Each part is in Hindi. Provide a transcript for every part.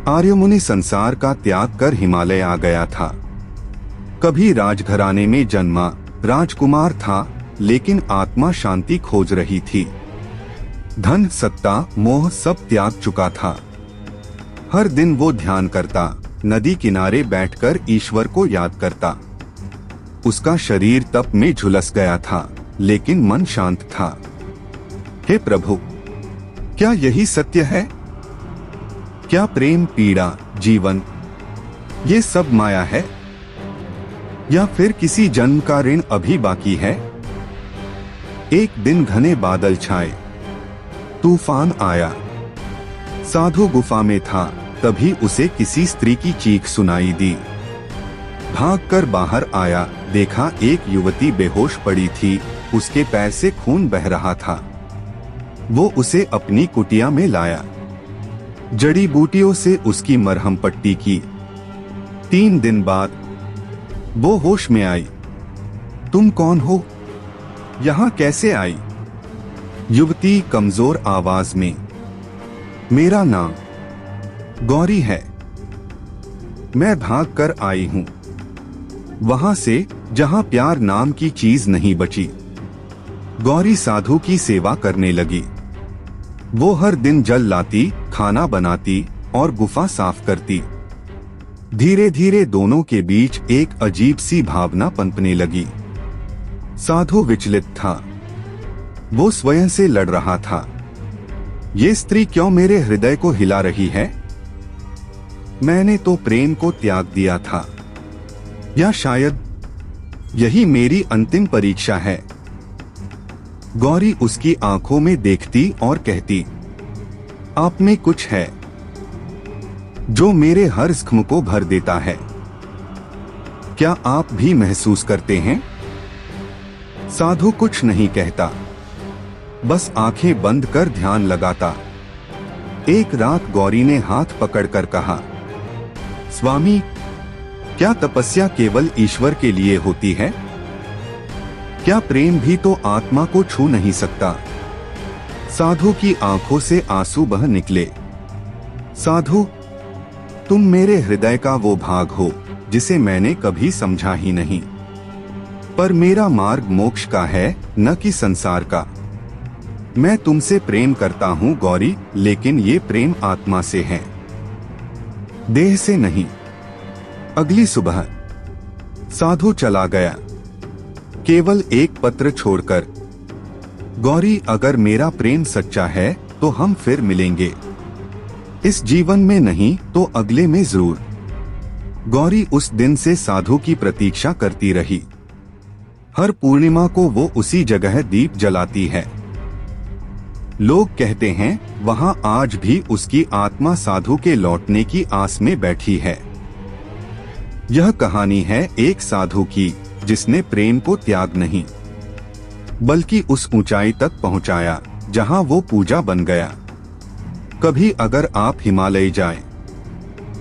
आर्यमुनि संसार का त्याग कर हिमालय आ गया था। कभी राजघराने में जन्मा राजकुमार था, लेकिन आत्मा शांति खोज रही थी। धन, सत्ता, मोह सब त्याग चुका था। हर दिन वो ध्यान करता, नदी किनारे बैठकर ईश्वर को याद करता। उसका शरीर तप में झुलस गया था, लेकिन मन शांत था। हे प्रभु, क्या यही सत्य है? क्या प्रेम, पीड़ा, जीवन ये सब माया है, या फिर किसी जन्म का ऋण अभी बाकी है? एक दिन घने बादल छाए, तूफान आया। साधु गुफा में था, तभी उसे किसी स्त्री की चीख सुनाई दी। भागकर बाहर आया, देखा एक युवती बेहोश पड़ी थी, उसके पैर से खून बह रहा था। वो उसे अपनी कुटिया में लाया, जड़ी बूटियों से उसकी मरहम पट्टी की। 3 दिन बाद वो होश में आई। तुम कौन हो? यहाँ कैसे आई? युवती कमजोर आवाज में, मेरा नाम गौरी है। मैं भाग कर आई हूँ, वहां से जहां प्यार नाम की चीज नहीं बची। गौरी साधु की सेवा करने लगी। वो हर दिन जल लाती, खाना बनाती और गुफा साफ करती। धीरे धीरे दोनों के बीच एक अजीब सी भावना पनपने लगी। साधु विचलित था, वो स्वयं से लड़ रहा था। ये स्त्री क्यों मेरे हृदय को हिला रही है? मैंने तो प्रेम को त्याग दिया था, या शायद यही मेरी अंतिम परीक्षा है। गौरी उसकी आंखों में देखती और कहती, आप में कुछ है जो मेरे हर जख्म को भर देता है। क्या आप भी महसूस करते हैं? साधु कुछ नहीं कहता, बस आंखें बंद कर ध्यान लगाता। एक रात गौरी ने हाथ पकड़कर कहा, स्वामी, क्या तपस्या केवल ईश्वर के लिए होती है? क्या प्रेम भी तो आत्मा को छू नहीं सकता? साधु की आंखों से आंसू बह निकले। साधु, तुम मेरे हृदय का वो भाग हो जिसे मैंने कभी समझा ही नहीं। पर मेरा मार्ग मोक्ष का है, न कि संसार का। मैं तुमसे प्रेम करता हूँ गौरी, लेकिन ये प्रेम आत्मा से है, देह से नहीं। अगली सुबह साधु चला गया, केवल एक पत्र छोड़कर। गौरी, अगर मेरा प्रेम सच्चा है तो हम फिर मिलेंगे। इस जीवन में नहीं तो अगले में जरूर। गौरी उस दिन से साधु की प्रतीक्षा करती रही। हर पूर्णिमा को वो उसी जगह दीप जलाती है। लोग कहते हैं वहां आज भी उसकी आत्मा साधु के लौटने की आस में बैठी है। यह कहानी है एक साधु की जिसने प्रेम को त्याग नहीं, बल्कि उस ऊंचाई तक पहुंचाया जहां वो पूजा बन गया। कभी अगर आप हिमालय जाएं,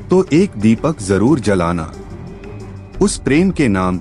तो एक दीपक जरूर जलाना, उस प्रेम के नाम